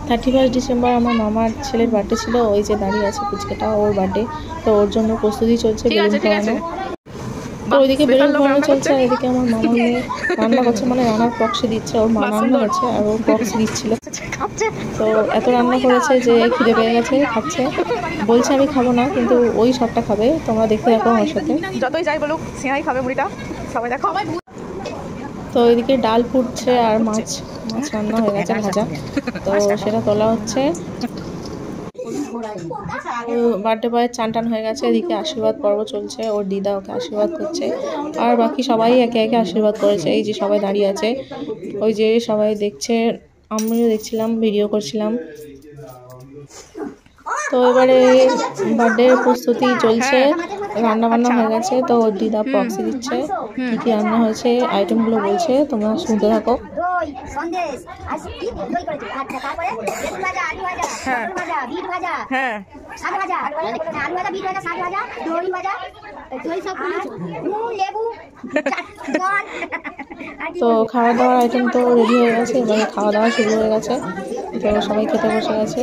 31 December আমার মামার ছেলের বার্থডে ছিল, ওই যে দাঁড়িয়ে আছে পুচকেটা, ওর বার্থডে। তো ওর জন্য প্রস্তুতি চলছে, বেলুন খাওয়ানো। তো ওইদিকে বেলুন খাওয়ানো চলছে, আর এদিকে আমার মামার মেয়ে রান্না করছে, মানে রান্নার প্রক্সি দিচ্ছে। ওর মা রান্না করছে আর ও প্রক্সি দিচ্ছিল। তো এত রান্না করেছে যে খিদে পেয়ে গেছে, খাচ্ছে। বলছে আমি খাবো না, কিন্তু ওই সবটা খাবে। তোমরা দেখতে থাকো আমার সাথে। যতই যাই বলুক সিনাই খাবে মুড়িটা, সবাই দেখো। তো ওইদিকে ডাল ফুটছে আর মাছ রান্না হয়ে গেছে, ভাজা। তো সেটা তোলা হচ্ছে। বার্থডে বয়ের চান টান হয়ে গেছে, এদিকে আশীর্বাদ পর্ব চলছে। ওর দিদা ওকে আশীর্বাদ করছে, আর বাকি সবাই একে একে আশীর্বাদ করেছে। এই যে সবাই দাঁড়িয়ে আছে, ওই যে সবাই দেখছে, আমিও দেখছিলাম, ভিডিও করছিলাম। তো এবারে বার্থডে প্রস্তুতি চলছে, রান্না বান্না হয়ে গেছে। তো ওর দিদা প্রক্সি দিচ্ছে, কি কি রান্না হয়েছে আইটেমগুলো বলছে, তোমরা শুনতে থাকো। তো খাওয়া দাওয়ার আইটেম তো রেডি হয়ে গেছে, এবারে খাওয়া দাওয়া শুরু হয়ে গেছে। তো সবাই খেতে বসে গেছে,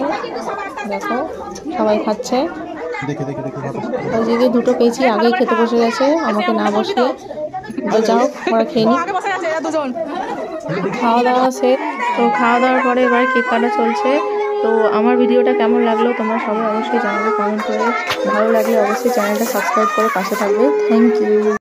দেখো সবাই খাচ্ছে। ওই যে দুটো পেয়েছি, আগেই খেতে বসে গেছে আমাকে না বসিয়ে। তো যাও, ওরা খেয়ে নি। খাওয়া দাওয়া শেষ। তো খাওয়া দাওয়ার পরে এবার কেক কাটা চলছে। তো আমার ভিডিওটা কেমন লাগলো তোমরা সবাই অবশ্যই জানাবে কমেন্ট করে। ভালো লাগলে অবশ্যই চ্যানেলটা সাবস্ক্রাইব করে পাশে থাকবে। Thank you.